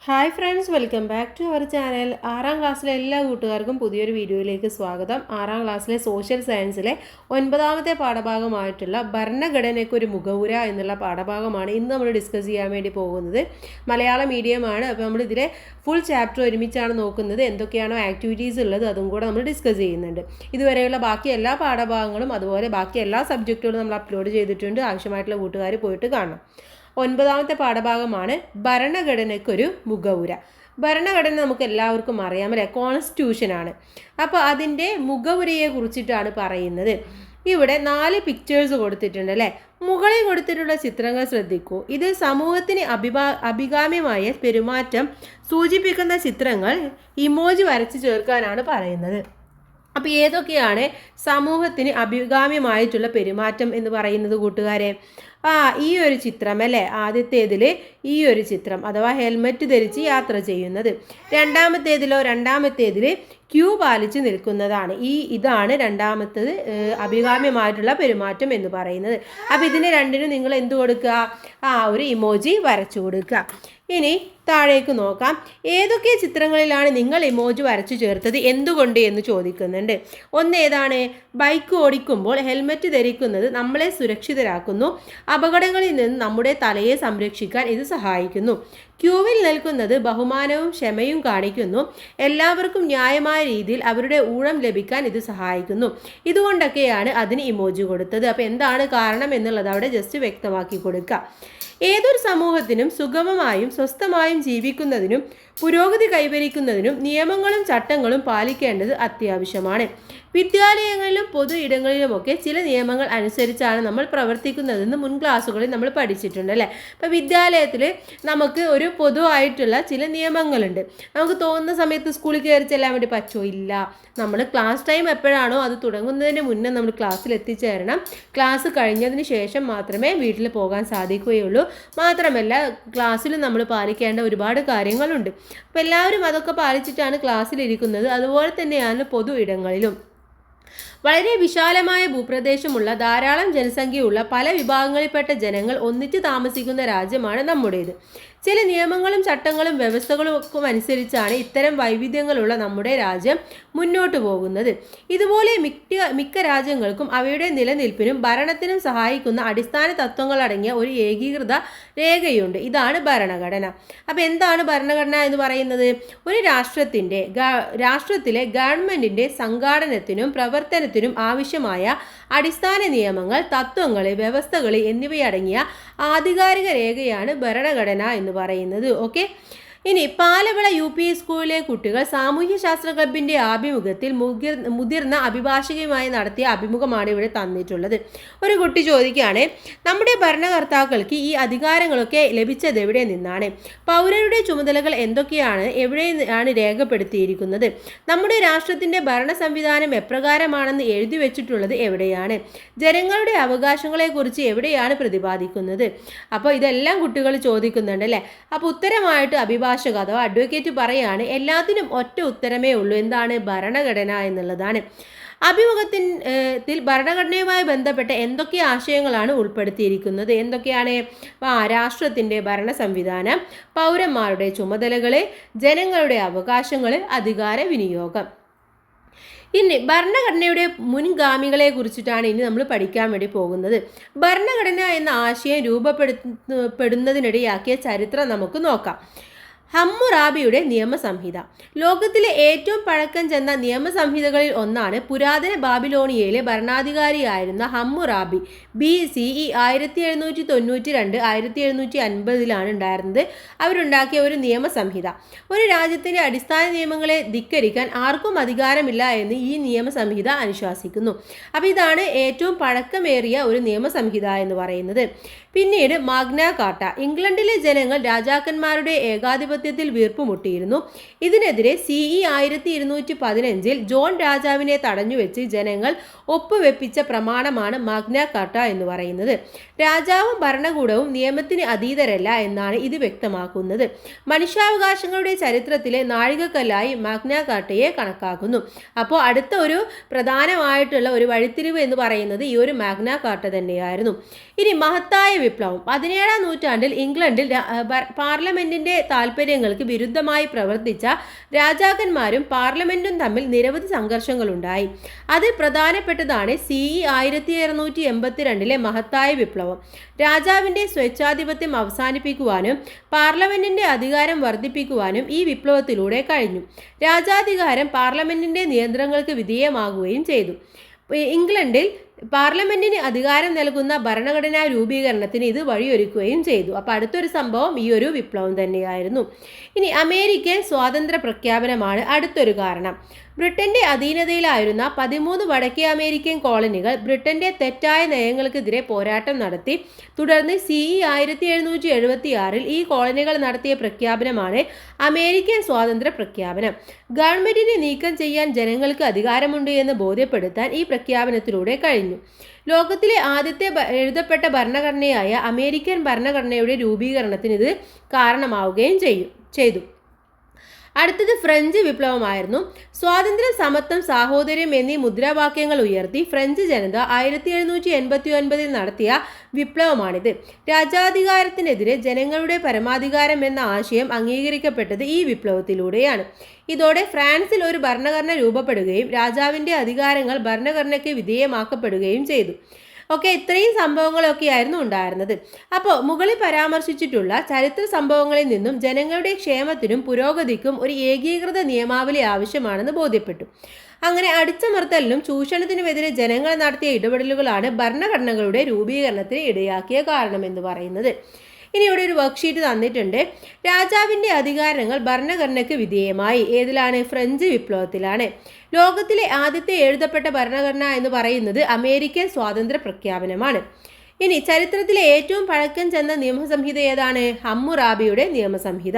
Hi friends, welcome back to our channel. 6ാം ക്ലാസ്സിലെ എല്ലാ കൂട്ടുകാർക്കും പുതിയൊരു വീഡിയോയിലേക്ക് സ്വാഗതം. 6ാം ക്ലാസ്സിലെ സോഷ്യൽ സയൻസിലെ 9ാമത്തെ പാഠഭാഗമായിട്ടുള്ള ഭരണഘടനയ്ക്കൊരു മുഖവുര എന്നുള്ള പാഠഭാഗമാണ് ഇന്ന് നമ്മൾ ഡിസ്കസ് ചെയ്യാൻ വേണ്ടി പോകുന്നത്. മലയാളം മീഡിയമാണ്. അപ്പോൾ നമ്മൾ ഇതിലെ ഫുൾ ചാപ്റ്റർ ഒരുമിച്ചാണ് നോക്കുന്നത്. എന്തൊക്കെയാണോ ആക്ടിവിറ്റീസ് ഉള്ളത് അതും കൂടെ നമ്മൾ ഡിസ്കസ് ചെയ്യുന്നുണ്ട്. ഇതുവരെയുള്ള ബാക്കി എല്ലാ പാഠഭാഗങ്ങളും അതുപോലെ ബാക്കി എല്ലാ സബ്ജക്റ്റുകളും നമ്മൾ അപ്ലോഡ് ചെയ്തിട്ടുണ്ട്. ആവശ്യമായിട്ടുള്ള കൂട്ടുകാർ പോയിട്ട് കാണണം. 9ാമത്തെ പാഠഭാഗമാണ് ഭരണഘടനയ്ക്കൊരു മുഖവുര. ഭരണഘടന നമുക്ക് എല്ലാവർക്കും അറിയാം അല്ലേ, കോൺസ്റ്റിറ്റ്യൂഷനാണ്. അപ്പോൾ അതിൻ്റെ മുഖവുരയെ കുറിച്ചിട്ടാണ് പറയുന്നത്. ഇവിടെ 4 പിക്ചേഴ്സ് കൊടുത്തിട്ടുണ്ട് അല്ലേ. മുകളിൽ കൊടുത്തിട്ടുള്ള ചിത്രങ്ങൾ ശ്രദ്ധിക്കൂ. ഇത് സമൂഹത്തിന് അഭികാമ്യമായ പെരുമാറ്റം സൂചിപ്പിക്കുന്ന ചിത്രങ്ങൾ ഇമോജി വരച്ച് ചേർക്കാനാണ് പറയുന്നത്. അപ്പോൾ ഏതൊക്കെയാണ് സമൂഹത്തിന് അഭികാമ്യമായിട്ടുള്ള പെരുമാറ്റം എന്ന് പറയുന്നത് കൂട്ടുകാരെ? ഈ ഒരു ചിത്രം അല്ലേ, ആദ്യത്തേതിൽ ഈ ഒരു ചിത്രം അഥവാ ഹെൽമറ്റ് ധരിച്ച് യാത്ര ചെയ്യുന്നത്. രണ്ടാമത്തേതിൽ ക്യൂ പാലിച്ച് നിൽക്കുന്നതാണ്. ഇതാണ് രണ്ടാമത്തേത് അഭികാമ്യമായിട്ടുള്ള പെരുമാറ്റം എന്ന് പറയുന്നത്. അപ്പോൾ ഇതിന് രണ്ടിനും നിങ്ങൾ എന്ത് കൊടുക്കുക? ഒരു ഇമോജി വരച്ചു കൊടുക്കുക. ഇനി താഴേക്ക് നോക്കാം. ഏതൊക്കെ ചിത്രങ്ങളിലാണ് നിങ്ങൾ ഇമോജി വരച്ചു ചേർത്തത്, എന്തുകൊണ്ട് എന്ന് ചോദിക്കുന്നുണ്ട്. ഒന്ന് ഏതാണ്? ബൈക്ക് ഓടിക്കുമ്പോൾ ഹെൽമറ്റ് ധരിക്കുന്നത് നമ്മളെ സുരക്ഷിതരാക്കുന്നു. അപകടങ്ങളിൽ നിന്ന് നമ്മുടെ തലയെ സംരക്ഷിക്കാൻ ഇത് സഹായിക്കുന്നു. ക്യൂവിൽ നിൽക്കുന്നത് ബഹുമാനവും ക്ഷമയും കാണിക്കുന്നു. എല്ലാവർക്കും ന്യായമായ രീതിയിൽ അവരുടെ ഊഴം ലഭിക്കാൻ ഇത് സഹായിക്കുന്നു. ഇതുകൊണ്ടൊക്കെയാണ് അതിന് ഇമോജി കൊടുത്തത്. അപ്പോൾ എന്താണ് കാരണം എന്നുള്ളത് അവിടെ ജസ്റ്റ് വ്യക്തമാക്കി കൊടുക്കുക. ഏതൊരു സമൂഹത്തിനും സുഗമമായും സ്വസ്ഥമായും ജീവിക്കുന്നതിനും പുരോഗതി കൈവരിക്കുന്നതിനും നിയമങ്ങളും ചട്ടങ്ങളും പാലിക്കേണ്ടത് അത്യാവശ്യമാണ്. വിദ്യാലയങ്ങളിലും പൊതു ഇടങ്ങളിലുമൊക്കെ ചില നിയമങ്ങൾ അനുസരിച്ചാണ് നമ്മൾ പ്രവർത്തിക്കുന്നതെന്ന് മുൻ ക്ലാസ്സുകളിൽ നമ്മൾ പഠിച്ചിട്ടുണ്ട് അല്ലേ. ഇപ്പോൾ വിദ്യാലയത്തിൽ നമുക്ക് ഒരു പൊതുവായിട്ടുള്ള ചില നിയമങ്ങളുണ്ട്. നമുക്ക് തോന്നുന്ന സമയത്ത് സ്കൂളിൽ കയറി ചെല്ലാൻ വേണ്ടി പറ്റുമോ? ഇല്ല. നമ്മൾ ക്ലാസ് ടൈം എപ്പോഴാണോ അത് തുടങ്ങുന്നതിന് മുന്നേ നമ്മൾ ക്ലാസ്സിൽ എത്തിച്ചേരണം. ക്ലാസ് കഴിഞ്ഞതിന് ശേഷം മാത്രമേ വീട്ടിൽ പോകാൻ സാധിക്കുകയുള്ളൂ. മാത്രമല്ല ക്ലാസ്സിൽ നമ്മൾ പാലിക്കേണ്ട ഒരുപാട് കാര്യങ്ങളുണ്ട്. അപ്പോൾ എല്ലാവരും അതൊക്കെ പാലിച്ചിട്ടാണ് ക്ലാസ്സിലിരിക്കുന്നത്. അതുപോലെ തന്നെയാണ് പൊതു ഇടങ്ങളിലും. വളരെ വിശാലമായ ഭൂപ്രദേശമുള്ള ധാരാളം ജനസംഖ്യയുള്ള പല വിഭാഗങ്ങളിൽപ്പെട്ട ജനങ്ങൾ ഒന്നിച്ച് താമസിക്കുന്ന രാജ്യമാണ് നമ്മുടേത്. ചില നിയമങ്ങളും ചട്ടങ്ങളും വ്യവസ്ഥകളും ഒക്കെ അനുസരിച്ചാണ് ഇത്തരം വൈവിധ്യങ്ങളുള്ള നമ്മുടെ രാജ്യം മുന്നോട്ട് പോകുന്നത്. ഇതുപോലെ മിക്ക രാജ്യങ്ങൾക്കും അവയുടെ നിലനിൽപ്പിനും ഭരണത്തിനും സഹായിക്കുന്ന അടിസ്ഥാന തത്വങ്ങളടങ്ങിയ ഒരു ഏകീകൃത രേഖയുണ്ട്. ഇതാണ് ഭരണഘടന. അപ്പോൾ എന്താണ് ഭരണഘടന എന്ന് പറയുന്നത്? ഒരു രാഷ്ട്രത്തിലെ ഗവൺമെൻറ്റിൻ്റെ സംഘാടനത്തിനും പ്രവർത്തനത്തിനും ആവശ്യമായ അടിസ്ഥാന നിയമങ്ങൾ, തത്വങ്ങൾ, വ്യവസ്ഥകൾ എന്നിവയടങ്ങിയ ആധികാരിക രേഖയാണ് ഭരണഘടന എന്ന് പറയുന്നത്. ഓക്കെ. ഇനി പാലവിള UP സ്കൂളിലെ കുട്ടികൾ സാമൂഹ്യശാസ്ത്ര ക്ലബിൻ്റെ ആഭിമുഖ്യത്തിൽ മുതിർന്ന അഭിഭാഷകയുമായി നടത്തിയ അഭിമുഖമാണ് ഇവിടെ തന്നിട്ടുള്ളത്. ഒരു കുട്ടി ചോദിക്കുകയാണ്, നമ്മുടെ ഭരണകർത്താക്കൾക്ക് ഈ അധികാരങ്ങളൊക്കെ ലഭിച്ചത് എവിടെ നിന്നാണ്? പൗരരുടെ ചുമതലകൾ എന്തൊക്കെയാണ്? എവിടെയാണ് രേഖപ്പെടുത്തിയിരിക്കുന്നത്? നമ്മുടെ രാഷ്ട്രത്തിൻ്റെ ഭരണ സംവിധാനം എപ്രകാരമാണെന്ന് എഴുതി വെച്ചിട്ടുള്ളത് എവിടെയാണ്? ജനങ്ങളുടെ അവകാശങ്ങളെക്കുറിച്ച് എവിടെയാണ് പ്രതിപാദിക്കുന്നത്? അപ്പോൾ ഇതെല്ലാം കുട്ടികൾ ചോദിക്കുന്നുണ്ട് അല്ലേ. അപ്പോൾ ഉത്തരമായിട്ട് അഥവാ അഡ്വക്കേറ്റ് പറയാണ്, എല്ലാത്തിനും ഒറ്റ ഉത്തരമേ ഉള്ളൂ. എന്താണ്? ഭരണഘടന എന്നുള്ളതാണ്. അഭിമുഖത്തിൽ ഭരണഘടനയുമായി ബന്ധപ്പെട്ട എന്തൊക്കെ ആശയങ്ങളാണ് ഉൾപ്പെടുത്തിയിരിക്കുന്നത്? എന്തൊക്കെയാണ്? രാഷ്ട്രത്തിൻ്റെ ഭരണ സംവിധാനം, പൗരന്മാരുടെ ചുമതലകൾ, ജനങ്ങളുടെ അവകാശങ്ങൾ, അധികാര വിനിയോഗം. ഇനി ഭരണഘടനയുടെ മുൻഗാമികളെ കുറിച്ചിട്ടാണ് ഇനി നമ്മൾ പഠിക്കാൻ വേണ്ടി പോകുന്നത്. ഭരണഘടന എന്ന ആശയം രൂപപ്പെടുന്നതിനിടയാക്കിയ ചരിത്രം നമുക്ക് നോക്കാം. ഹമ്മുറാബിയുടെ നിയമസംഹിത ലോകത്തിലെ ഏറ്റവും പഴക്കം ചെന്ന നിയമസംഹിതകളിൽ ഒന്നാണ്. പുരാതന ബാബിലോണിയയിലെ ഭരണാധികാരിയായിരുന്ന ഹമ്മുറാബി BCE 1792 1750 ഉണ്ടായിരുന്നത്. അവരുണ്ടാക്കിയ ഒരു നിയമസംഹിത. ഒരു രാജ്യത്തിൻ്റെ അടിസ്ഥാന നിയമങ്ങളെ ധിക്കരിക്കാൻ ആർക്കും അധികാരമില്ല എന്ന് ഈ നിയമസംഹിത അനുശാസിക്കുന്നു. അപ്പോൾ ഇതാണ് ഏറ്റവും പഴക്കമേറിയ ഒരു നിയമസംഹിത എന്ന് പറയുന്നത്. പിന്നീട് മാഗ്ന കാർട്ട. ഇംഗ്ലണ്ടിലെ ജനങ്ങൾ രാജാക്കന്മാരുടെ ഏകാധിപത്യത്തിൽ വീർപ്പുമുട്ടിയിരുന്നു. ഇതിനെതിരെ CE 1215 ജോൺ രാജാവിനെ തടഞ്ഞുവെച്ച് ജനങ്ങൾ ഒപ്പുവെപ്പിച്ച പ്രമാണമാണ് മാഗ്ന കാർട്ട എന്ന് പറയുന്നത്. രാജാവും ഭരണകൂടവും നിയമത്തിന് അതീതരല്ല എന്നാണ് ഇത് വ്യക്തമാക്കുന്നത്. മനുഷ്യാവകാശങ്ങളുടെ ചരിത്രത്തിലെ നാഴികക്കല്ലായി മാഗ്ന കാർട്ടയെ കണക്കാക്കുന്നു. അപ്പോൾ അടുത്ത ഒരു പ്രധാനമായിട്ടുള്ള ഒരു വഴിത്തിരിവ് എന്ന് പറയുന്നത് ഈ ഒരു മാഗ്ന കാർട്ട തന്നെയായിരുന്നു. ഇനി മഹത്തായ വിപ്ലവം. 17-ാം നൂറ്റാണ്ടിൽ ഇംഗ്ലണ്ടിൽ പാർലമെന്റിന്റെ താല്പര്യങ്ങൾക്ക് വിരുദ്ധമായി പ്രവർത്തിച്ച രാജാക്കന്മാരും പാർലമെന്റും തമ്മിൽ നിരവധി സംഘർഷങ്ങളുണ്ടായി. അതിൽ പ്രധാനപ്പെട്ടതാണ് CE 1782 മഹത്തായ വിപ്ലവം. രാജാവിന്റെ സ്വേച്ഛാധിപത്യം അവസാനിപ്പിക്കുവാനും പാർലമെന്റിന്റെ അധികാരം വർദ്ധിപ്പിക്കുവാനും ഈ വിപ്ലവത്തിലൂടെ കഴിഞ്ഞു. രാജാധികാരം പാർലമെന്റിന്റെ നിയന്ത്രണങ്ങൾക്ക് വിധേയമാകുകയും ചെയ്തു. ഇംഗ്ലണ്ടിൽ പാർലമെന്റിന് അധികാരം നൽകുന്ന ഭരണഘടനാ രൂപീകരണത്തിന് ഇത് വഴിയൊരുക്കുകയും ചെയ്തു. അപ്പോൾ അടുത്തൊരു സംഭവം ഈ ഒരു വിപ്ലവം തന്നെയായിരുന്നു. ഇനി അമേരിക്കൻ സ്വാതന്ത്ര്യ പ്രഖ്യാപനമാണ് അടുത്തൊരു കാരണം. ബ്രിട്ടന്റെ അധീനതയിലായിരുന്ന 13 വടക്കേ അമേരിക്കൻ കോളനികൾ ബ്രിട്ടന്റെ തെറ്റായ നയങ്ങൾക്കെതിരെ പോരാട്ടം നടത്തി. തുടർന്ന് CE 1776 ഈ കോളനികൾ നടത്തിയ പ്രഖ്യാപനമാണ് അമേരിക്കൻ സ്വാതന്ത്ര്യ പ്രഖ്യാപനം. ഗവൺമെന്റിനെ നീക്കം ചെയ്യാൻ ജനങ്ങൾക്ക് അധികാരമുണ്ട് എന്ന് ബോധ്യപ്പെടുത്താൻ ഈ പ്രഖ്യാപനത്തിലൂടെ കഴിഞ്ഞു. ലോകത്തിലെ ആദ്യത്തെ എഴുതപ്പെട്ട ഭരണഘടനയായ അമേരിക്കൻ ഭരണഘടനയുടെ രൂപീകരണത്തിന് ഇത് കാരണമാവുകയും ചെയ്തു. അടുത്തത് ഫ്രഞ്ച് വിപ്ലവമായിരുന്നു. സ്വാതന്ത്ര്യം, സമത്വം, സാഹോദര്യം എന്നീ മുദ്രാവാക്യങ്ങൾ ഉയർത്തി ഫ്രഞ്ച് ജനത 1789 നടത്തിയ വിപ്ലവമാണിത്. രാജാധികാരത്തിനെതിരെ ജനങ്ങളുടെ പരമാധികാരം എന്ന ആശയം അംഗീകരിക്കപ്പെട്ടത് ഈ വിപ്ലവത്തിലൂടെയാണ്. ഇതോടെ ഫ്രാൻസിൽ ഒരു ഭരണഘടന രൂപപ്പെടുകയും രാജാവിൻ്റെ അധികാരങ്ങൾ ഭരണഘടനയ്ക്ക് വിധേയമാക്കപ്പെടുകയും ചെയ്തു. ഓക്കെ, ഇത്രയും സംഭവങ്ങളൊക്കെയായിരുന്നു ഉണ്ടായിരുന്നത്. അപ്പോൾ മുകളിൽ പരാമർശിച്ചിട്ടുള്ള ചരിത്ര സംഭവങ്ങളിൽ നിന്നും ജനങ്ങളുടെ ക്ഷേമത്തിനും പുരോഗതിക്കും ഒരു ഏകീകൃത നിയമാവലി ആവശ്യമാണെന്ന് ബോധ്യപ്പെട്ടു. അങ്ങനെ അടിച്ചമർത്തലിനും ചൂഷണത്തിനുമെതിരെ ജനങ്ങൾ നടത്തിയ ഇടപെടലുകളാണ് ഭരണഘടനകളുടെ രൂപീകരണത്തിന് ഇടയാക്കിയ കാരണമെന്ന് പറയുന്നത്. ഇനി ഇവിടെ ഒരു വർക്ക്ഷീറ്റ് തന്നിട്ടുണ്ട്. രാജാവിൻ്റെ അധികാരങ്ങൾ ഭരണഘടനയ്ക്ക് വിധേയമായി. ഏതിലാണ്? ഫ്രഞ്ച് വിപ്ലവത്തിലാണ്. ലോകത്തിലെ ആദ്യത്തെ എഴുതപ്പെട്ട ഭരണഘടന എന്ന് പറയുന്നത് അമേരിക്കൻ സ്വാതന്ത്ര്യ പ്രഖ്യാപനമാണ്. ഇനി ചരിത്രത്തിലെ ഏറ്റവും പഴക്കം ചെന്ന നിയമസംഹിത ഏതാണ്? ഹമ്മുറാബിയുടെ നിയമസംഹിത.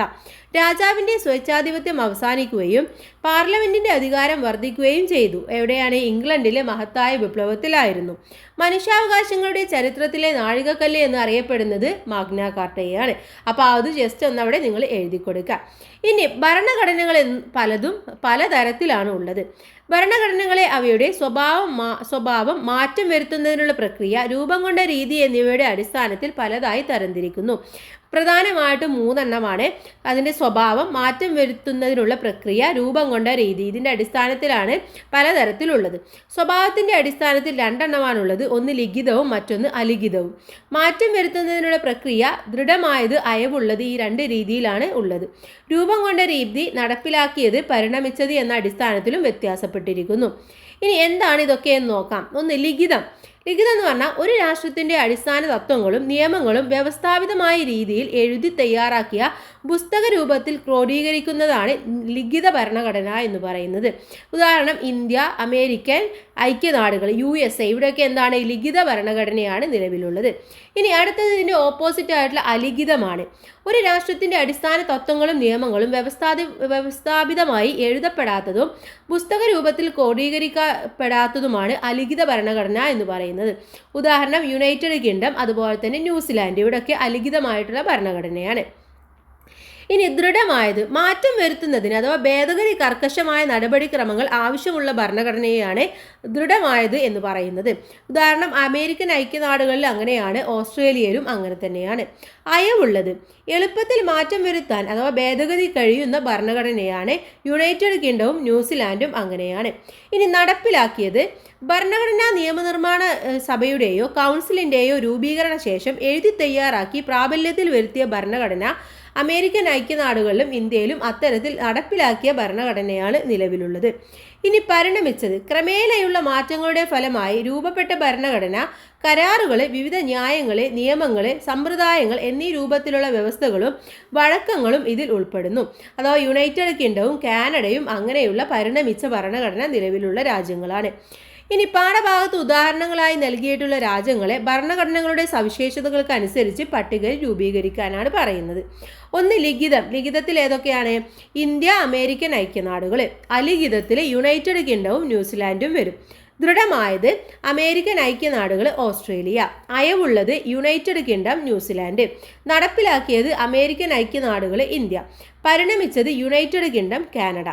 രാജാവിൻ്റെ സ്വേച്ഛാധിപത്യം അവസാനിക്കുകയും പാർലമെന്റിന്റെ അധികാരം വർദ്ധിക്കുകയും ചെയ്തു. എവിടെയാണ്? ഇംഗ്ലണ്ടിലെ മഹത്തായ വിപ്ലവത്തിലായിരുന്നു. മനുഷ്യാവകാശങ്ങളുടെ ചരിത്രത്തിലെ നാഴികക്കല്ല് എന്ന് അറിയപ്പെടുന്നത് മാഗ്ന കാർട്ടയാണ്. അപ്പോൾ അത് ജസ്റ്റ് ഒന്ന് അവിടെ നിങ്ങൾ എഴുതി കൊടുക്കുക. ഇനി ഭരണഘടനകൾ പലതും പലതരത്തിലാണ് ഉള്ളത്. ഭരണഘടനകളെ അവയുടെ സ്വഭാവം മാറ്റം വരുത്തുന്നതിനുള്ള പ്രക്രിയ, രൂപം കൊണ്ട രീതി എന്നിവയുടെ അടിസ്ഥാനത്തിൽ പലതായി തരംതിരിക്കുന്നു. പ്രധാനമായിട്ടും 3 എണ്ണമാണ്. അതിൻ്റെ സ്വഭാവം, മാറ്റം വരുത്തുന്നതിനുള്ള പ്രക്രിയ, രൂപം കൊണ്ട രീതി. ഇതിൻ്റെ അടിസ്ഥാനത്തിലാണ് പലതരത്തിലുള്ളത്. സ്വഭാവത്തിൻ്റെ അടിസ്ഥാനത്തിൽ 2 എണ്ണമാണുള്ളത്. ഒന്ന് ലിഖിതവും മറ്റൊന്ന് അലിഖിതവും. മാറ്റം വരുത്തുന്നതിനുള്ള പ്രക്രിയ, ദൃഢമായത്, അയവുള്ളത്, ഈ 2 രീതിയിലാണ് ഉള്ളത്. രൂപം കൊണ്ട രീതി നടപ്പിലാക്കിയത്, പരിണമിച്ചത് എന്ന അടിസ്ഥാനത്തിലും വ്യത്യാസപ്പെട്ടിരിക്കുന്നു. ഇനി എന്താണ് ഇതൊക്കെ എന്ന് നോക്കാം. ഒന്ന് ലിഖിതം. ലിഖിതം എന്ന് പറഞ്ഞാൽ ഒരു രാഷ്ട്രത്തിൻ്റെ അടിസ്ഥാന തത്വങ്ങളും നിയമങ്ങളും വ്യവസ്ഥാപിതമായ രീതിയിൽ എഴുതി തയ്യാറാക്കിയ പുസ്തക രൂപത്തിൽ ക്രോഡീകരിക്കുന്നതാണ് ലിഖിത ഭരണഘടന എന്ന് പറയുന്നത്. ഉദാഹരണം ഇന്ത്യ, അമേരിക്കൻ ഐക്യനാടുകൾ, USA, ഇവിടെയൊക്കെ എന്താണ്? ലിഖിത ഭരണഘടനയാണ് നിലവിലുള്ളത്. ഇനി അടുത്തത് ഇതിൻ്റെ ഓപ്പോസിറ്റ് ആയിട്ടുള്ള അലിഖിതമാണ്. ഒരു രാഷ്ട്രത്തിൻ്റെ അടിസ്ഥാന തത്വങ്ങളും നിയമങ്ങളും വ്യവസ്ഥാപിതമായി എഴുതപ്പെടാത്തതും പുസ്തക രൂപത്തിൽ ക്രോഡീകരിക്കപ്പെടാത്തതുമാണ് അലിഖിത ഭരണഘടന എന്ന് പറയുന്നത്. ഉദാഹരണം യുണൈറ്റഡ് കിങ്ഡം, അതുപോലെ തന്നെ ന്യൂസിലാൻഡ്, ഇവിടെയൊക്കെ അലിഖിതമായിട്ടുള്ള ഭരണഘടനയാണ്. ഇനി ദൃഢമായത്, മാറ്റം വരുത്തുന്നതിന് അഥവാ ഭേദഗതി, കർക്കശമായ നടപടിക്രമങ്ങൾ ആവശ്യമുള്ള ഭരണഘടനയാണ് ദൃഢമായത് എന്ന് പറയുന്നത്. ഉദാഹരണം അമേരിക്കൻ ഐക്യനാടുകളിൽ അങ്ങനെയാണ്, ഓസ്ട്രേലിയയിലും അങ്ങനെ തന്നെയാണ്. അയവുള്ളത്, എളുപ്പത്തിൽ മാറ്റം വരുത്താൻ അഥവാ ഭേദഗതി കഴിയുന്ന ഭരണഘടനയാണ്. യുണൈറ്റഡ് കിങ്ഡവും ന്യൂസിലാൻഡും അങ്ങനെയാണ്. ഇനി നടപ്പിലാക്കിയത്, ഭരണഘടനാ നിയമനിർമ്മാണ സഭയുടെയോ കൗൺസിലിൻ്റെയോ രൂപീകരണ ശേഷം എഴുതി തയ്യാറാക്കി പ്രാബല്യത്തിൽ വരുത്തിയ ഭരണഘടന അമേരിക്കൻ ഐക്യനാടുകളിലും ഇന്ത്യയിലും അത്തരത്തിൽ നടപ്പിലാക്കിയ ഭരണഘടനയാണ് നിലവിലുള്ളത്. ഇനി പരിണമിച്ചത്, ക്രമേണയുള്ള മാറ്റങ്ങളുടെ ഫലമായി രൂപപ്പെട്ട ഭരണഘടന കരാറുകൾ, വിവിധ ന്യായങ്ങൾ, നിയമങ്ങൾ, സമ്പ്രദായങ്ങൾ എന്നീ രൂപത്തിലുള്ള വ്യവസ്ഥകളും വഴക്കങ്ങളും ഇതിൽ ഉൾപ്പെടുന്നു. അഥവാ യുണൈറ്റഡ് കിങ്ഡവും കാനഡയും അങ്ങനെയുള്ള പരിണമിച്ച ഭരണഘടന നിലവിലുള്ള രാജ്യങ്ങളാണ്. ഇനി പാഠഭാഗത്ത് ഉദാഹരണങ്ങളായി നൽകിയിട്ടുള്ള രാജ്യങ്ങളെ ഭരണഘടനകളുടെ സവിശേഷതകൾക്കനുസരിച്ച് പട്ടികയിൽ രൂപീകരിക്കാനാണ് പറയുന്നത്. ഒന്ന് ലിഖിതം. ലിഖിതത്തിൽ ഏതൊക്കെയാണ്? ഇന്ത്യ, അമേരിക്കൻ ഐക്യനാടുകൾ. അലിഖിതത്തിൽ യുണൈറ്റഡ് കിങ്ഡവും ന്യൂസിലാൻഡും വരും. ദൃഢമായത് അമേരിക്കൻ ഐക്യനാടുകൾ ഓസ്ട്രേലിയ, അയവുള്ളത് യുണൈറ്റഡ് കിങ്ഡം ന്യൂസിലാൻഡ്, നടപ്പിലാക്കിയത് അമേരിക്കൻ ഐക്യനാടുകൾ ഇന്ത്യ, പരിണമിച്ചത് യുണൈറ്റഡ് കിങ്ഡം കാനഡ.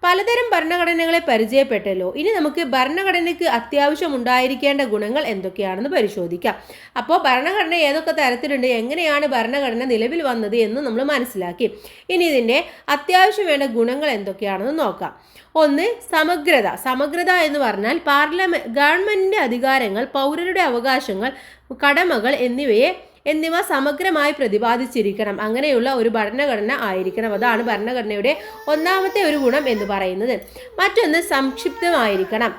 പലതരം ഭരണഘടനകളെ പരിചയപ്പെട്ടല്ലോ. ഇനി നമുക്ക് ഭരണഘടനയ്ക്ക് അത്യാവശ്യം ഉണ്ടായിരിക്കേണ്ട ഗുണങ്ങൾ എന്തൊക്കെയാണെന്ന് പരിശോധിക്കാം. അപ്പോൾ ഭരണഘടന ഏതൊക്കെ തരത്തിലുണ്ട്, എങ്ങനെയാണ് ഭരണഘടന നിലവിൽ വന്നത് എന്ന് നമ്മൾ മനസ്സിലാക്കി. ഇനി ഇതിൻ്റെ അത്യാവശ്യം വേണ്ട ഗുണങ്ങൾ എന്തൊക്കെയാണെന്ന് നോക്കാം. ഒന്ന്, സമഗ്രത. സമഗ്രത എന്ന് പറഞ്ഞാൽ ഗവൺമെന്റിന്റെ അധികാരങ്ങൾ, പൗരരുടെ അവകാശങ്ങൾ, കടമകൾ എന്നിവ സമഗ്രമായി പ്രതിപാദിച്ചിരിക്കണം. അങ്ങനെയുള്ള ഒരു ഭരണഘടന ആയിരിക്കണം. അതാണ് ഭരണഘടനയുടെ ഒന്നാമത്തെ ഒരു ഗുണം എന്ന് പറയുന്നത്. മറ്റൊന്ന്, സംക്ഷിപ്തമായിരിക്കണം.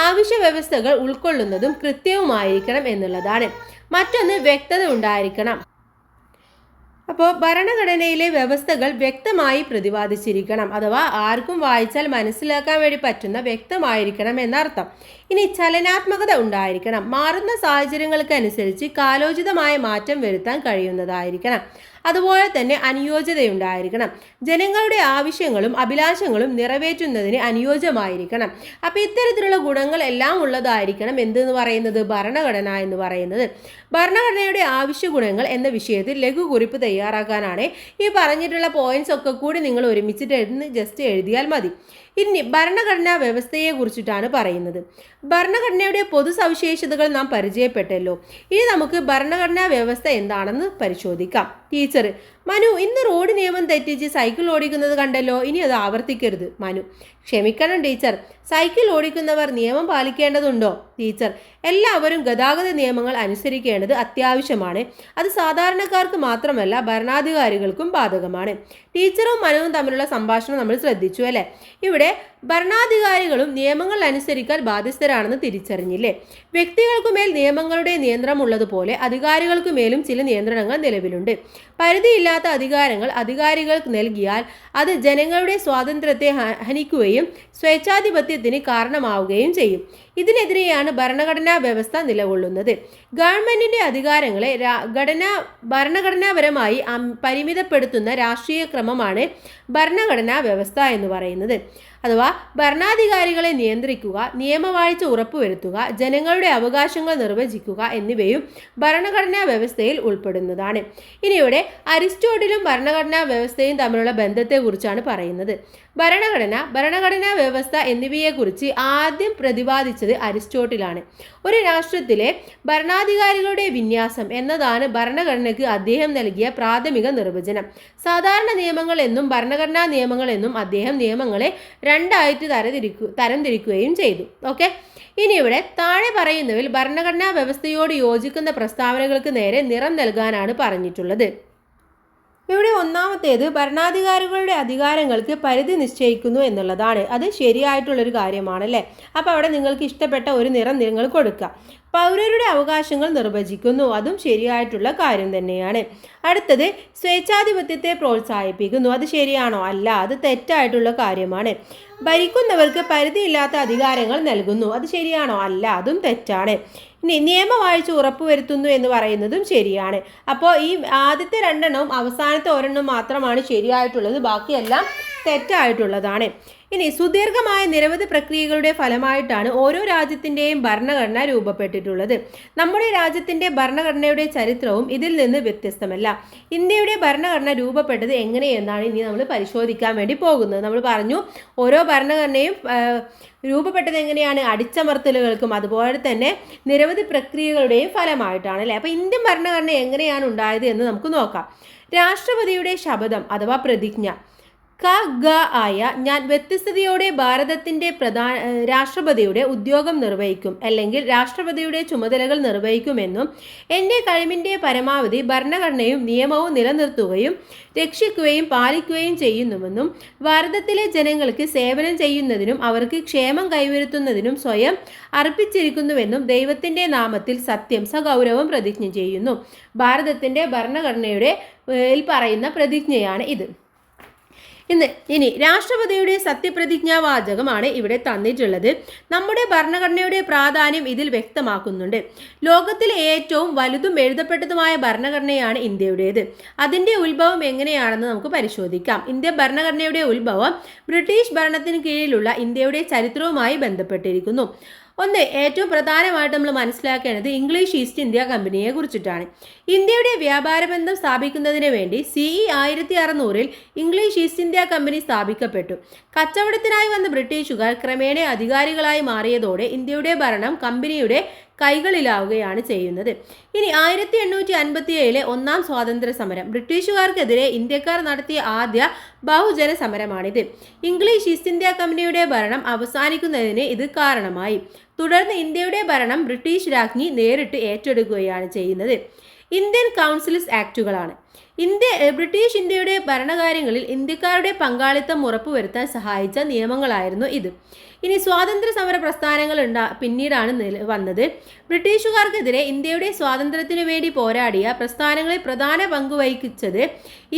ആവശ്യ വ്യവസ്ഥകൾ ഉൾക്കൊള്ളുന്നതും കൃത്യവുമായിരിക്കണം എന്നുള്ളതാണ്. മറ്റൊന്ന്, വ്യക്തത ഉണ്ടായിരിക്കണം. അപ്പോൾ ഭരണഘടനയിലെ വ്യവസ്ഥകൾ വ്യക്തമായി പ്രതിപാദിച്ചിരിക്കണം, അഥവാ ആർക്കും വായിച്ചാൽ മനസ്സിലാക്കാൻ വേണ്ടി പറ്റുന്ന വ്യക്തമായിരിക്കണം എന്നർത്ഥം. ഇനി ചലനാത്മകത ഉണ്ടായിരിക്കണം. മാറുന്ന സാഹചര്യങ്ങൾക്കനുസരിച്ച് കാലോചിതമായ മാറ്റം വരുത്താൻ കഴിയുന്നതായിരിക്കണം. അതുപോലെ തന്നെ അനുയോജ്യതയുണ്ടായിരിക്കണം. ജനങ്ങളുടെ ആവശ്യങ്ങളും അഭിലാഷങ്ങളും നിറവേറ്റുന്നതിന് അനുയോജ്യമായിരിക്കണം. അപ്പോൾ ഇത്തരത്തിലുള്ള ഗുണങ്ങൾ എല്ലാം ഉള്ളതായിരിക്കണം എന്തെന്ന് പറയുന്നത്, ഭരണഘടന എന്ന് പറയുന്നത്. ഭരണഘടനയുടെ ആവശ്യ ഗുണങ്ങൾ എന്ന വിഷയത്തിൽ ലഘുകുറിപ്പ് തയ്യാറാക്കാനാണ് ഈ പറഞ്ഞിട്ടുള്ള പോയിന്റ്സ് ഒക്കെ കൂടി നിങ്ങൾ ഒരുമിച്ചിട്ട് ജസ്റ്റ് എഴുതിയാൽ മതി. ഇനി ഭരണഘടനാ വ്യവസ്ഥയെ കുറിച്ചിട്ടാണ് പറയുന്നത്. ഭരണഘടനയുടെ പൊതു സവിശേഷതകൾ നാം പരിചയപ്പെട്ടല്ലോ. ഇനി നമുക്ക് ഭരണഘടനാ വ്യവസ്ഥ എന്താണെന്ന് പരിശോധിക്കാം. ടീച്ചർ, മനു ഇന്ന് റോഡ് നിയമം തെറ്റിച്ച് സൈക്കിൾ ഓടിക്കുന്നത് കണ്ടല്ലോ, ഇനി അത് ആവർത്തിക്കരുത്. മനു, ക്ഷമിക്കണം ടീച്ചർ, സൈക്കിൾ ഓടിക്കുന്നവർ നിയമം പാലിക്കേണ്ടതുണ്ടോ? ടീച്ചർ, എല്ലാവരും ഗതാഗത നിയമങ്ങൾ അനുസരിക്കേണ്ടത് അത്യാവശ്യമാണ്. അത് സാധാരണക്കാർക്ക് മാത്രമല്ല ഭരണാധികാരികൾക്കും ബാധകമാണ്. ടീച്ചറും മനുവും തമ്മിലുള്ള സംഭാഷണം നമ്മൾ ശ്രദ്ധിച്ചു അല്ലേ? ഇവിടെ ഭരണാധികാരികളും നിയമങ്ങൾ അനുസരിക്കാൻ ബാധ്യസ്ഥരാണെന്ന് തിരിച്ചറിഞ്ഞില്ലേ? വ്യക്തികൾക്കുമേൽ നിയമങ്ങളുടെ നിയന്ത്രണം ഉള്ളതുപോലെ അധികാരികൾക്കുമേലും ചില നിയന്ത്രണങ്ങൾ നിലവിലുണ്ട്. പരിധിയില്ലാത്ത അധികാരങ്ങൾ അധികാരികൾക്ക് നൽകിയാൽ അത് ജനങ്ങളുടെ സ്വാതന്ത്ര്യത്തെ ഹനിക്കുകയും സ്വേച്ഛാധിപത്യത്തിന് കാരണമാവുകയും ചെയ്യും. ഇതിനെതിരെയാണ് ഭരണഘടനാ വ്യവസ്ഥ നിലകൊള്ളുന്നത്. ഗവൺമെന്റിന്റെ അധികാരങ്ങളെ ഭരണഘടനാപരമായി പരിമിതപ്പെടുത്തുന്ന രാഷ്ട്രീയ ക്രമമാണ് ഭരണഘടനാ വ്യവസ്ഥ എന്ന് പറയുന്നത്. അഥവാ ഭരണാധികാരികളെ നിയന്ത്രിക്കുക, നിയമവാഴ്ച ഉറപ്പുവരുത്തുക, ജനങ്ങളുടെ അവകാശങ്ങൾ നിർവചിക്കുക എന്നിവയും ഭരണഘടനാ വ്യവസ്ഥയിൽ ഉൾപ്പെടുന്നതാണ്. ഇനി ഇവിടെ അരിസ്റ്റോട്ടിലും ഭരണഘടനാ വ്യവസ്ഥയും തമ്മിലുള്ള ബന്ധത്തെക്കുറിച്ചാണ് പറയുന്നത്. ഭരണഘടനാ വ്യവസ്ഥ എന്നിവയെക്കുറിച്ച് ആദ്യം പ്രതിപാദിച്ചത് അരിസ്റ്റോട്ടിലാണ്. ഒരു രാഷ്ട്രത്തിലെ ഭരണാധികാരികളുടെ വിന്യാസം എന്നതാണ് ഭരണഘടനയ്ക്ക് അദ്ദേഹം നൽകിയ പ്രാഥമിക നിർവചനം. സാധാരണ നിയമങ്ങൾ എന്നും ഭരണഘടനാ നിയമങ്ങൾ എന്നും അദ്ദേഹം നിയമങ്ങളെ രണ്ടായിട്ട് തരംതിരിക്കുകയും ചെയ്തു. ഓക്കെ, ഇനി ഇവിടെ താഴെ പറയുന്നവയിൽ ഭരണഘടനാ വ്യവസ്ഥയോട് യോജിക്കുന്ന പ്രസ്താവനകൾക്ക് നേരെ നിറം നൽകാനാണ് പറഞ്ഞിട്ടുള്ളത്. ഇവിടെ ഒന്നാമത്തേത് ഭരണാധികാരികളുടെ അധികാരങ്ങൾക്ക് പരിധി നിശ്ചയിക്കുന്നു എന്നുള്ളതാണ്. അത് ശരിയായിട്ടുള്ളൊരു കാര്യമാണല്ലേ? അപ്പോൾ അവിടെ നിങ്ങൾക്ക് ഇഷ്ടപ്പെട്ട ഒരു നിറം നിങ്ങൾ കൊടുക്കുക. പൗരരുടെ അവകാശങ്ങൾ നിർവചിക്കുന്നു, അതും ശരിയായിട്ടുള്ള കാര്യം തന്നെയാണ്. അടുത്തത് സ്വേച്ഛാധിപത്യത്തെ പ്രോത്സാഹിപ്പിക്കുന്നു, അത് ശരിയാണോ? അല്ല, അത് തെറ്റായിട്ടുള്ള കാര്യമാണ്. ഭരിക്കുന്നവർക്ക് പരിധിയില്ലാത്ത അധികാരങ്ങൾ നൽകുന്നു, അത് ശരിയാണോ? അല്ല, അതും തെറ്റാണ്. ഇനി നിയമവാഴ്ച ഉറപ്പുവരുത്തുന്നു എന്ന് പറയുന്നതും ശരിയാണ്. അപ്പോൾ ഈ ആദ്യത്തെ രണ്ടെണ്ണവും അവസാനത്തെ ഒരെണ്ണം മാത്രമാണ് ശരിയായിട്ടുള്ളത്, ബാക്കിയെല്ലാം തെറ്റായിട്ടുള്ളതാണ്. ഇനി സുദീർഘമായ നിരവധി പ്രക്രിയകളുടെ ഫലമായിട്ടാണ് ഓരോ രാജ്യത്തിൻ്റെയും ഭരണഘടന രൂപപ്പെട്ടിട്ടുള്ളത്. നമ്മുടെ രാജ്യത്തിൻ്റെ ഭരണഘടനയുടെ ചരിത്രവും ഇതിൽ നിന്ന് വ്യത്യസ്തമല്ല. ഇന്ത്യയുടെ ഭരണഘടന രൂപപ്പെട്ടത് എങ്ങനെയെന്നാണ് ഇനി നമ്മൾ പരിശോധിക്കാൻ വേണ്ടി പോകുന്നത്. നമ്മൾ പറഞ്ഞു ഓരോ ഭരണഘടനയും രൂപപ്പെട്ടത് എങ്ങനെയാണ്? അടിച്ചമർത്തലുകൾക്കും അതുപോലെ തന്നെ നിരവധി പ്രക്രിയകളുടെയും ഫലമായിട്ടാണ് അല്ലേ? അപ്പോൾ ഇന്ത്യൻ ഭരണഘടന എങ്ങനെയാണ് ഉണ്ടായത് എന്ന് നമുക്ക് നോക്കാം. രാഷ്ട്രപതിയുടെ ശപഥം അഥവാ പ്രതിജ്ഞ ആയ ഞാൻ വ്യത്യസ്തതയോടെ ഭാരതത്തിൻ്റെ രാഷ്ട്രപതിയുടെ ഉദ്യോഗം നിർവഹിക്കും, അല്ലെങ്കിൽ രാഷ്ട്രപതിയുടെ ചുമതലകൾ നിർവഹിക്കുമെന്നും എൻ്റെ കഴിവിൻ്റെ പരമാവധി ഭരണഘടനയും നിയമവും നിലനിർത്തുകയും രക്ഷിക്കുകയും പാലിക്കുകയും ചെയ്യുന്നുവെന്നും ഭാരതത്തിലെ ജനങ്ങൾക്ക് സേവനം ചെയ്യുന്നതിനും അവർക്ക് ക്ഷേമം കൈവരുത്തുന്നതിനും സ്വയം അർപ്പിച്ചിരിക്കുന്നുവെന്നും ദൈവത്തിൻ്റെ നാമത്തിൽ സത്യം സഗൗരവം പ്രതിജ്ഞ ചെയ്യുന്നു. ഭാരതത്തിൻ്റെ ഭരണഘടനയുടെ പറയുന്ന പ്രതിജ്ഞയാണ് ഇത്. ഇനി രാഷ്ട്രപതിയുടെ സത്യപ്രതിജ്ഞാവാചകമാണ് ഇവിടെ തന്നിട്ടുള്ളത്. നമ്മുടെ ഭരണഘടനയുടെ പ്രാധാന്യം ഇതിൽ വ്യക്തമാക്കുന്നുണ്ട്. ലോകത്തിലെ ഏറ്റവും വലുതും എഴുതപ്പെട്ടതുമായ ഭരണഘടനയാണ് ഇന്ത്യയുടേത്. അതിൻ്റെ ഉത്ഭവം എങ്ങനെയാണെന്ന് നമുക്ക് പരിശോധിക്കാം. ഇന്ത്യൻ ഭരണഘടനയുടെ ഉത്ഭവം ബ്രിട്ടീഷ് ഭരണത്തിന് കീഴിലുള്ള ഇന്ത്യയുടെ ചരിത്രവുമായി ബന്ധപ്പെട്ടിരിക്കുന്നു. ഒന്ന് ഏറ്റവും പ്രധാനമായിട്ട് നമ്മൾ മനസ്സിലാക്കേണ്ടത് ഇംഗ്ലീഷ് ഈസ്റ്റ് ഇന്ത്യ കമ്പനിയെ കുറിച്ചിട്ടാണ്. ഇന്ത്യയുടെ വ്യാപാര ബന്ധം സ്ഥാപിക്കുന്നതിന് വേണ്ടി CE 1600 English east India company സ്ഥാപിക്കപ്പെട്ടു. കച്ചവടത്തിനായി വന്ന ബ്രിട്ടീഷുകാർ ക്രമേണ അധികാരികളായി മാറിയതോടെ ഇന്ത്യയുടെ ഭരണം കമ്പനിയുടെ കൈകളിലാവുകയാണ് ചെയ്യുന്നത്. ഇനി 1857 ഒന്നാം സ്വാതന്ത്ര്യ സമരം. ബ്രിട്ടീഷുകാർക്കെതിരെ ഇന്ത്യക്കാർ നടത്തിയ ആദ്യ ബഹുജന സമരമാണിത്. ഇംഗ്ലീഷ് ഈസ്റ്റ് ഇന്ത്യ കമ്പനിയുടെ ഭരണം അവസാനിക്കുന്നതിന് ഇത് കാരണമായി. തുടർന്ന് ഇന്ത്യയുടെ ഭരണം ബ്രിട്ടീഷ് രാജ്ഞി നേരിട്ട് ഏറ്റെടുക്കുകയാണ് ചെയ്യുന്നത്. Indian councils ആക്ടുകളാണ്. ബ്രിട്ടീഷ് ഇന്ത്യയുടെ ഭരണകാര്യങ്ങളിൽ ഇന്ത്യക്കാരുടെ പങ്കാളിത്തം ഉറപ്പുവരുത്താൻ സഹായിച്ച നിയമങ്ങളായിരുന്നു ഇത്. ഇനി സ്വാതന്ത്ര്യ സമര പ്രസ്ഥാനങ്ങൾ പിന്നീടാണ് വന്നത്. ബ്രിട്ടീഷുകാർക്കെതിരെ ഇന്ത്യയുടെ സ്വാതന്ത്ര്യത്തിനു വേണ്ടി പോരാടിയ പ്രസ്ഥാനങ്ങളിൽ പ്രധാന പങ്ക് വഹിച്ചത്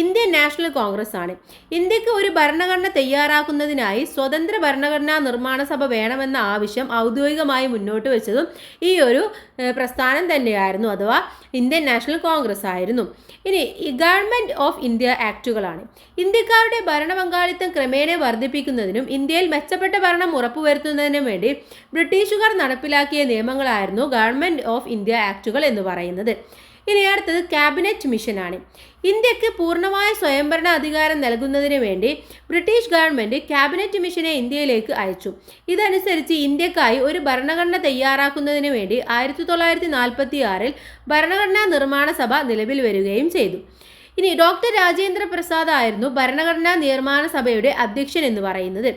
ഇന്ത്യൻ നാഷണൽ കോൺഗ്രസ് ആണ്. ഇന്ത്യക്ക് ഒരു ഭരണഘടന തയ്യാറാക്കുന്നതിനായി സ്വതന്ത്ര ഭരണഘടനാ നിർമ്മാണ സഭ വേണമെന്ന ആവശ്യം ഔദ്യോഗികമായി മുന്നോട്ട് വെച്ചതും ഈ ഒരു പ്രസ്ഥാനം തന്നെയായിരുന്നു, അഥവാ ഇന്ത്യൻ നാഷണൽ കോൺഗ്രസ് ആയിരുന്നു. ഇനി ഗവൺമെന്റ് ഓഫ് ഇന്ത്യ ആക്ടുകളാണ്. ഇന്ത്യക്കാരുടെ ഭരണ പങ്കാളിത്തം ക്രമേണ വർദ്ധിപ്പിക്കുന്നതിനും ഇന്ത്യയിൽ മെച്ചപ്പെട്ട ഭരണം ഉറപ്പുവരുത്തുന്നതിനും വേണ്ടി ബ്രിട്ടീഷുകാർ നടപ്പിലാക്കിയ നിയമങ്ങളായിരുന്നു ഗവൺമെന്റ് ഓഫ് ഇന്ത്യ ആക്ടുകൾ എന്ന് പറയുന്നത്. ഇനി അടുത്തത് ക്യാബിനറ്റ് മിഷനാണ്. ഇന്ത്യക്ക് പൂർണ്ണമായ സ്വയംഭരണ അധികാരം നൽകുന്നതിന് വേണ്ടി ബ്രിട്ടീഷ് ഗവൺമെന്റ് ക്യാബിനറ്റ് മിഷനെ ഇന്ത്യയിലേക്ക് അയച്ചു. ഇതനുസരിച്ച് ഇന്ത്യക്കായി ഒരു ഭരണഘടന തയ്യാറാക്കുന്നതിന് വേണ്ടി 1946 ഭരണഘടനാ നിർമ്മാണ സഭ നിലവിൽ വരികയും ചെയ്തു. ഇനി ഡോക്ടർ രാജേന്ദ്ര പ്രസാദ് ആയിരുന്നു ഭരണഘടനാ നിർമ്മാണ സഭയുടെ അധ്യക്ഷൻ എന്ന് പറയുന്നത്.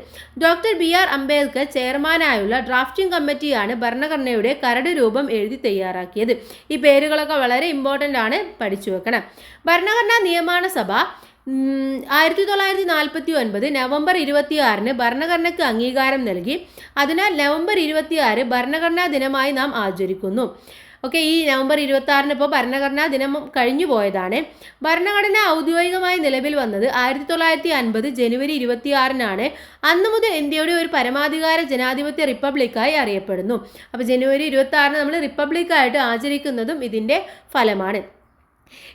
ഡോക്ടർ BR അംബേദ്കർ ചെയർമാനായുള്ള ഡ്രാഫ്റ്റിംഗ് കമ്മിറ്റിയാണ് ഭരണഘടനയുടെ കരട് രൂപം എഴുതി തയ്യാറാക്കിയത്. ഈ പേരുകളൊക്കെ വളരെ ഇമ്പോർട്ടൻ്റ് ആണ്, പഠിച്ചു വെക്കണം. ഭരണഘടനാ നിർമ്മാണ സഭ 1949 നവംബർ 26 ഭരണഘടനയ്ക്ക് അംഗീകാരം നൽകി. അതിനാൽ നവംബർ 26 ഭരണഘടനാ ദിനമായി നാം ആചരിക്കുന്നു. ഓക്കെ, ഈ നവംബർ 26 ഇപ്പോൾ ഭരണഘടനാ ദിനം കഴിഞ്ഞു പോയതാണ്. ഭരണഘടന ഔദ്യോഗികമായി നിലവിൽ വന്നത് 1950 ജനുവരി 26 അന്നു മുതൽ ഇന്ത്യയുടെ ഒരു പരമാധികാര ജനാധിപത്യ റിപ്പബ്ലിക്കായി അറിയപ്പെടുന്നു. അപ്പോൾ ജനുവരി 26 നമ്മൾ റിപ്പബ്ലിക്കായിട്ട് ആചരിക്കുന്നതും ഇതിൻ്റെ ഫലമാണ്.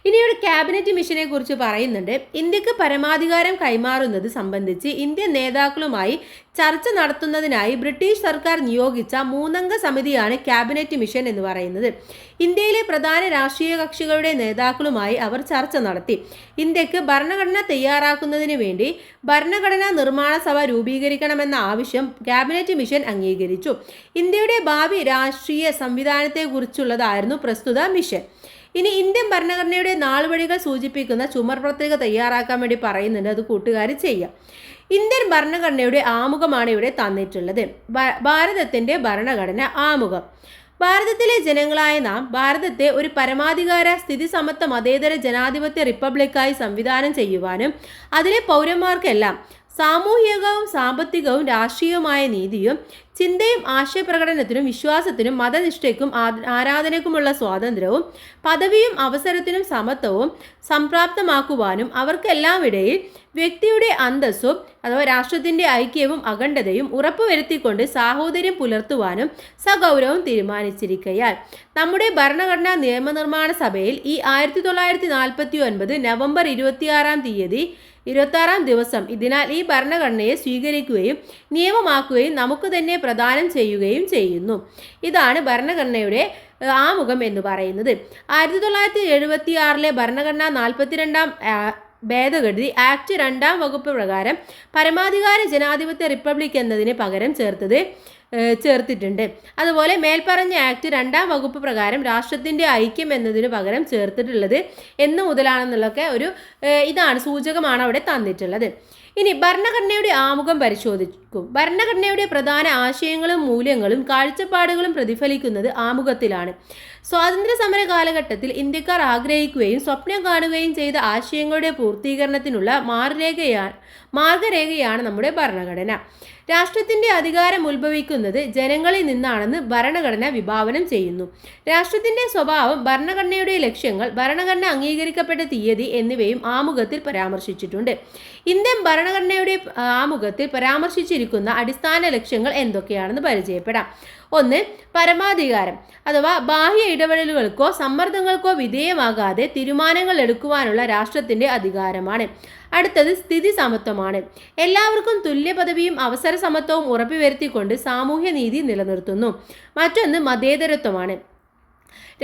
ഇനി ഒരു ക്യാബിനറ്റ് മിഷനെ കുറിച്ച് പറയുന്നുണ്ട്. ഇന്ത്യക്ക് പരമാധികാരം കൈമാറുന്നത് സംബന്ധിച്ച് ഇന്ത്യൻ നേതാക്കളുമായി ചർച്ച നടത്തുന്നതിനായി ബ്രിട്ടീഷ് സർക്കാർ നിയോഗിച്ച 3-അംഗ സമിതിയാണ് ക്യാബിനറ്റ് മിഷൻ എന്ന് പറയുന്നത്. ഇന്ത്യയിലെ പ്രധാന രാഷ്ട്രീയ കക്ഷികളുടെ നേതാക്കളുമായി അവർ ചർച്ച നടത്തി. ഇന്ത്യക്ക് ഭരണഘടന തയ്യാറാക്കുന്നതിന് വേണ്ടി ഭരണഘടനാ നിർമ്മാണ സഭ രൂപീകരിക്കണമെന്ന ആവശ്യം ക്യാബിനറ്റ് മിഷൻ അംഗീകരിച്ചു. ഇന്ത്യയുടെ ഭാവി രാഷ്ട്രീയ സംവിധാനത്തെക്കുറിച്ചുള്ളതായിരുന്നു പ്രസ്തുത മിഷൻ. ഇനി ഇന്ത്യൻ ഭരണഘടനയുടെ നാളുവഴികൾ സൂചിപ്പിക്കുന്ന ചുമർ പത്രിക തയ്യാറാക്കാൻ വേണ്ടി പറയുന്നുണ്ട്, അത് കൂട്ടുകാർ ചെയ്യാം. ഇന്ത്യൻ ഭരണഘടനയുടെ ആമുഖമാണ് ഇവിടെ തന്നിട്ടുള്ളത്. ഭാരതത്തിൻ്റെ ഭരണഘടന ആമുഖം. ഭാരതത്തിലെ ജനങ്ങളായ നാം ഭാരതത്തെ ഒരു പരമാധികാര സ്ഥിതിസമത്വ മതേതര ജനാധിപത്യ റിപ്പബ്ലിക്കായി സംവിധാനം ചെയ്യുവാനും അതിലെ പൗരന്മാർക്കെല്ലാം സാമൂഹികവും സാമ്പത്തികവും രാഷ്ട്രീയവുമായ നീതിയും ചിന്തയും ആശയപ്രകടനത്തിനും വിശ്വാസത്തിനും മതനിഷ്ഠയ്ക്കും ആരാധനയ്ക്കുമുള്ള സ്വാതന്ത്ര്യവും പദവിയും അവസരത്തിനും സമത്വവും സംപ്രാപ്തമാക്കുവാനും അവർക്കെല്ലാം ഇടയിൽ വ്യക്തിയുടെ അന്തസ്സും അഥവാ രാഷ്ട്രത്തിൻ്റെ ഐക്യവും അഖണ്ഡതയും ഉറപ്പുവരുത്തിക്കൊണ്ട് സാഹോദര്യം പുലർത്തുവാനും സഗൗരവം തീരുമാനിച്ചിരിക്കയാൽ നമ്മുടെ ഭരണഘടനാ നിയമനിർമ്മാണ സഭയിൽ ഈ 1949 നവംബർ 26 ദിവസം ഇതിനാൽ ഈ ഭരണഘടനയെ സ്വീകരിക്കുകയും നിയമമാക്കുകയും നമുക്ക് തന്നെ പ്രദാനം ചെയ്യുകയും ചെയ്യുന്നു. ഇതാണ് ഭരണഘടനയുടെ ആമുഖം എന്ന് പറയുന്നത്. 1976 ഭരണഘടന 42-ാം ഭേദഗതി ആക്ട് 2-ാം വകുപ്പ് പ്രകാരം പരമാധികാര ജനാധിപത്യ റിപ്പബ്ലിക് എന്നതിന് പകരം ചേർത്തിട്ടുണ്ട്. അതുപോലെ മേൽപ്പറഞ്ഞ ആക്ട് 2-ാം വകുപ്പ് പ്രകാരം രാഷ്ട്രത്തിൻ്റെ ഐക്യം എന്നതിന് പകരം ചേർത്തിട്ടുള്ളത് എന്ന് മുതലാണെന്നുള്ളൊക്കെ ഒരു ഇതാണ് സൂചകമാണ് അവിടെ തന്നിട്ടുള്ളത്. ഇനി ഭരണഘടനയുടെ ആമുഖം പരിശോധിക്കും. ഭരണഘടനയുടെ പ്രധാന ആശയങ്ങളും മൂല്യങ്ങളും കാഴ്ചപ്പാടുകളും പ്രതിഫലിക്കുന്നത് ആമുഖത്തിലാണ്. സ്വാതന്ത്ര്യ സമര കാലഘട്ടത്തിൽ ഇന്ത്യക്കാർ ആഗ്രഹിക്കുകയും സ്വപ്നം കാണുകയും ചെയ്ത ആശയങ്ങളുടെ പൂർത്തീകരണത്തിനുള്ള മാർഗരേഖയാണ് നമ്മുടെ ഭരണഘടന. രാഷ്ട്രത്തിൻ്റെ അധികാരം ഉത്ഭവിക്കുന്നത് ജനങ്ങളിൽ നിന്നാണെന്ന് ഭരണഘടന വിഭാവനം ചെയ്യുന്നു. രാഷ്ട്രത്തിൻ്റെ സ്വഭാവം, ഭരണഘടനയുടെ ലക്ഷ്യങ്ങൾ, ഭരണഘടന അംഗീകരിക്കപ്പെട്ട തീയതി എന്നിവയും ആമുഖത്തിൽ പരാമർശിച്ചിട്ടുണ്ട്. ഇന്ത്യൻ ഭരണഘടനയുടെ ആമുഖത്തിൽ പരാമർശിച്ചിരിക്കുന്ന അടിസ്ഥാന ലക്ഷ്യങ്ങൾ എന്തൊക്കെയാണെന്ന് പരിചയപ്പെടാം. 1. പരമാധികാരം അഥവാ ബാഹ്യ ഇടപെടലുകൾക്കോ സമ്മർദ്ദങ്ങൾക്കോ വിധേയമാകാതെ തീരുമാനങ്ങൾ എടുക്കുവാനുള്ള രാഷ്ട്രത്തിൻ്റെ അധികാരമാണ്. അടുത്തത് സ്ഥിതി സമത്വമാണ്. എല്ലാവർക്കും തുല്യ പദവിയും അവസര സമത്വവും ഉറപ്പുവരുത്തിക്കൊണ്ട് സാമൂഹ്യ നീതി നിലനിർത്തുന്നു. മറ്റൊന്ന് മതേതരത്വമാണ്.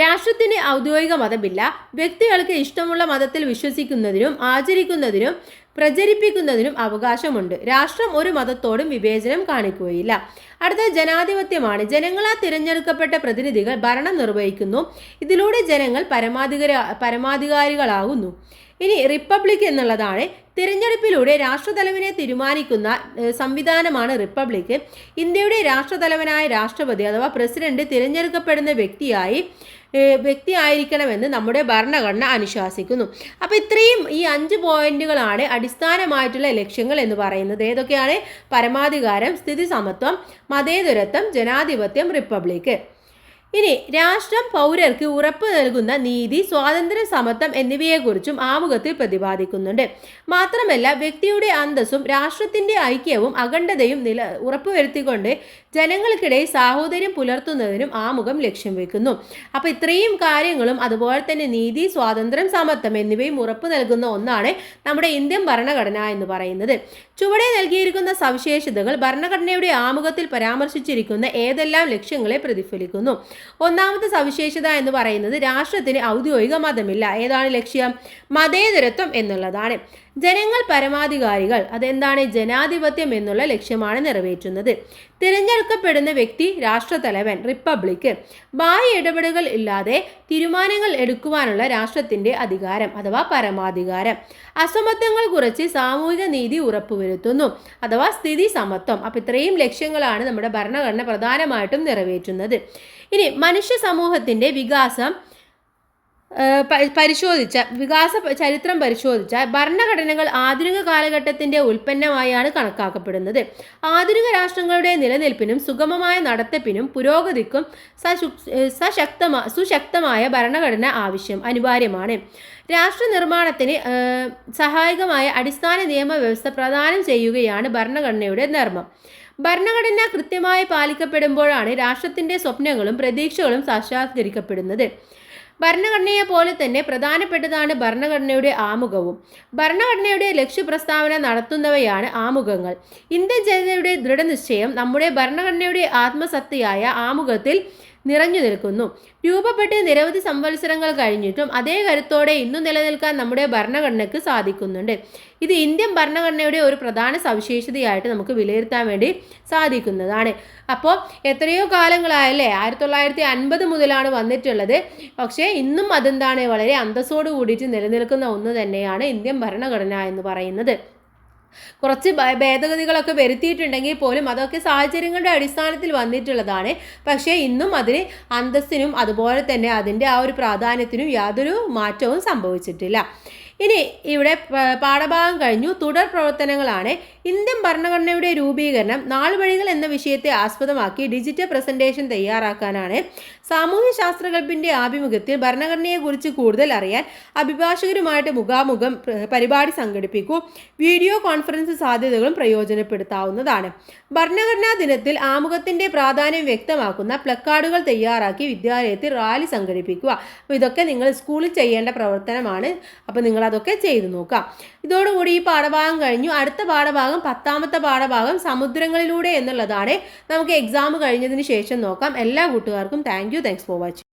രാഷ്ട്രത്തിന് ഔദ്യോഗിക മതമില്ല. വ്യക്തികൾക്ക് ഇഷ്ടമുള്ള മതത്തിൽ വിശ്വസിക്കുന്നതിനും ആചരിക്കുന്നതിനും പ്രചരിപ്പിക്കുന്നതിനും അവകാശമുണ്ട്. രാഷ്ട്രം ഒരു മതത്തോടും വിവേചനം കാണിക്കുകയില്ല. അടുത്തത് ജനാധിപത്യമാണ്. ജനങ്ങളാൽ തിരഞ്ഞെടുക്കപ്പെട്ട പ്രതിനിധികൾ ഭരണം നിർവഹിക്കുന്നു. ഇതിലൂടെ ജനങ്ങൾ പരമാധികാരികളാകുന്നു. ഇനി റിപ്പബ്ലിക് എന്നുള്ളതാണ്. തിരഞ്ഞെടുപ്പിലൂടെ രാഷ്ട്രതലവനെ തീരുമാനിക്കുന്ന സംവിധാനമാണ് റിപ്പബ്ലിക്. ഇന്ത്യയുടെ രാഷ്ട്രതലവനായ രാഷ്ട്രപതി അഥവാ പ്രസിഡന്റ് തിരഞ്ഞെടുക്കപ്പെടുന്ന വ്യക്തിയായിരിക്കണമെന്ന് നമ്മുടെ ഭരണഘടന അനുശാസിക്കുന്നു. അപ്പോൾ ഇത്രയും ഈ 5 പോയിന്റുകളാണ് അടിസ്ഥാനമായിട്ടുള്ള ലക്ഷ്യങ്ങൾ എന്ന് പറയുന്നത്. ഏതൊക്കെയാണ്? പരമാധികാരം, സ്ഥിതി സമത്വം, മതേതരത്വം, ജനാധിപത്യം, റിപ്പബ്ലിക്. ഇനി രാഷ്ട്രം പൗരർക്ക് ഉറപ്പ് നൽകുന്ന നീതി, സ്വാതന്ത്ര്യം, സമത്വം എന്നിവയെക്കുറിച്ചും ആമുഖത്തിൽ പ്രതിപാദിക്കുന്നുണ്ട്. മാത്രമല്ല വ്യക്തിയുടെ അന്തസ്സും രാഷ്ട്രത്തിന്റെ ഐക്യവും അഖണ്ഡതയും ഉറപ്പുവരുത്തിക്കൊണ്ട് ജനങ്ങൾക്കിടയിൽ സാഹോദര്യം പുലർത്തുന്നതിനും ആമുഖം ലക്ഷ്യം വെക്കുന്നു. അപ്പോൾ ഇത്രയും കാര്യങ്ങളും അതുപോലെ തന്നെ നീതി, സ്വാതന്ത്ര്യം, സമത്വം എന്നിവയും ഉറപ്പു നൽകുന്ന ഒന്നാണ് നമ്മുടെ ഇന്ത്യൻ ഭരണഘടന എന്ന് പറയുന്നത്. ചുവടെ നൽകിയിരിക്കുന്ന സവിശേഷതകൾ ഭരണഘടനയുടെ ആമുഖത്തിൽ പരാമർശിച്ചിരിക്കുന്ന ഏതെല്ലാം ലക്ഷ്യങ്ങളെ പ്രതിഫലിക്കുന്നു? ഒന്നാമത്തെ സവിശേഷത എന്ന് പറയുന്നത് രാഷ്ട്രത്തിന് ഔദ്യോഗിക മതമില്ല. ഏതാണ് ലക്ഷ്യം? മതേതരത്വം എന്നുള്ളതാണ്. ജനങ്ങൾ പരമാധികാരികൾ, അതെന്താണ്? ജനാധിപത്യം എന്നുള്ള ലക്ഷ്യമാണ് നിറവേറ്റുന്നത്. തിരഞ്ഞെടുക്കപ്പെടുന്ന വ്യക്തി രാഷ്ട്രതലവൻ, റിപ്പബ്ലിക്. ബാഹ്യ ഇടപെടലുകൾ ഇല്ലാതെ തീരുമാനങ്ങൾ എടുക്കുവാനുള്ള രാഷ്ട്രത്തിന്റെ അധികാരം അഥവാ പരമാധികാരം. അസമത്വങ്ങൾ കുറച്ച് സാമൂഹിക നീതി ഉറപ്പുവരുത്തുന്നു അഥവാ സ്ഥിതി സമത്വം. അപ്പം ഇത്രയും ലക്ഷ്യങ്ങളാണ് നമ്മുടെ ഭരണഘടന പ്രധാനമായിട്ടും നിറവേറ്റുന്നത്. ഇനി മനുഷ്യ സമൂഹത്തിന്റെ വികാസ ചരിത്രം പരിശോധിച്ചാൽ ഭരണഘടനകൾ ആധുനിക കാലഘട്ടത്തിന്റെ ഉൽപ്പന്നമായാണ് കണക്കാക്കപ്പെടുന്നത്. ആധുനിക രാഷ്ട്രങ്ങളുടെ നിലനിൽപ്പിനും സുഗമമായ നടത്തിപ്പിനും പുരോഗതിക്കും സുശക്തമായ ഭരണഘടന അനിവാര്യമാണ്. രാഷ്ട്ര നിർമ്മാണത്തിന് സഹായകമായ അടിസ്ഥാന നിയമവ്യവസ്ഥ പ്രദാനം ചെയ്യുകയാണ് ഭരണഘടനയുടെ ധർമ്മം. ഭരണഘടന കൃത്യമായി പാലിക്കപ്പെടുമ്പോഴാണ് രാഷ്ട്രത്തിന്റെ സ്വപ്നങ്ങളും പ്രതീക്ഷകളും സാക്ഷാത്കരിക്കപ്പെടുന്നത്. ഭരണഘടനയെ പോലെ തന്നെ പ്രധാനപ്പെട്ടതാണ് ഭരണഘടനയുടെ ആമുഖവും. ഭരണഘടനയുടെ ലക്ഷ്യപ്രസ്താവന നടത്തുന്നവയാണ് ആമുഖങ്ങൾ. ഇന്ത്യൻ ജനതയുടെ ദൃഢനിശ്ചയം നമ്മുടെ ഭരണഘടനയുടെ ആത്മസത്തയായ ആമുഖത്തിൽ നിറഞ്ഞു നിൽക്കുന്നു. രൂപപ്പെട്ട് നിരവധി സംവത്സരങ്ങൾ കഴിഞ്ഞിട്ടും അതേ കരുത്തോടെ ഇന്നും നിലനിൽക്കാൻ നമ്മുടെ ഭരണഘടനയ്ക്ക് സാധിക്കുന്നുണ്ട്. ഇത് ഇന്ത്യൻ ഭരണഘടനയുടെ ഒരു പ്രധാന സവിശേഷതയായിട്ട് നമുക്ക് വിലയിരുത്താൻ വേണ്ടി സാധിക്കുന്നതാണ്. അപ്പോൾ എത്രയോ കാലങ്ങളായല്ലേ, 1950 മുതലാണ് വന്നിട്ടുള്ളത്. പക്ഷേ ഇന്നും അതെന്താണ്, വളരെ അന്തസ്സോട് കൂടിയിട്ട് നിലനിൽക്കുന്ന ഒന്ന് തന്നെയാണ് ഇന്ത്യൻ ഭരണഘടന എന്ന് പറയുന്നത്. കുറച്ച് ഭേദഗതികളൊക്കെ വരുത്തിയിട്ടുണ്ടെങ്കിൽ പോലും അതൊക്കെ സാഹചര്യങ്ങളുടെ അടിസ്ഥാനത്തിൽ വന്നിട്ടുള്ളതാണ്. പക്ഷേ ഇന്നും അതിന് അന്തസ്സിനും അതുപോലെ തന്നെ അതിൻ്റെ ആ ഒരു പ്രാധാന്യത്തിനും യാതൊരു മാറ്റവും സംഭവിച്ചിട്ടില്ല. ഇനി ഇവിടെ പാഠഭാഗം കഴിഞ്ഞു. തുടർ പ്രവർത്തനങ്ങളാണ്. ഇന്ത്യൻ ഭരണഘടനയുടെ രൂപീകരണം നാൾവഴികൾ എന്ന വിഷയത്തെ ആസ്പദമാക്കി ഡിജിറ്റൽ പ്രസന്റേഷൻ തയ്യാറാക്കാനാണ്. സാമൂഹ്യ ശാസ്ത്രകൽപ്പിന്റെ ആഭിമുഖ്യത്തിൽ ഭരണഘടനയെക്കുറിച്ച് കൂടുതൽ അറിയാൻ അഭിഭാഷകരുമായിട്ട് മുഖാമുഖം പരിപാടി സംഘടിപ്പിക്കൂ. വീഡിയോ കോൺഫറൻസ് സാധ്യതകളും പ്രയോജനപ്പെടുത്താവുന്നതാണ്. ഭരണഘടനാ ദിനത്തിൽ ആമുഖത്തിന്റെ പ്രാധാന്യം വ്യക്തമാക്കുന്ന പ്ലക്കാർഡുകൾ തയ്യാറാക്കി വിദ്യാലയത്തിൽ റാലി സംഘടിപ്പിക്കുക. അപ്പോൾ ഇതൊക്കെ നിങ്ങൾ സ്കൂളിൽ ചെയ്യേണ്ട പ്രവർത്തനമാണ്. അപ്പോൾ നിങ്ങൾ അതൊക്കെ ചെയ്തു നോക്കാം. ഇതോടുകൂടി ഈ പാഠഭാഗം കഴിഞ്ഞു. അടുത്ത പാഠഭാഗം 10ാമത്തെ പാഠഭാഗം സമുദ്രങ്ങളിലൂടെ എന്നുള്ളതാണ്. നമുക്ക് എക്സാം കഴിഞ്ഞതിന് ശേഷം നോക്കാം. എല്ലാ കൂട്ടുകാർക്കും താങ്ക്സ് ഫോർ വാച്ചിങ്.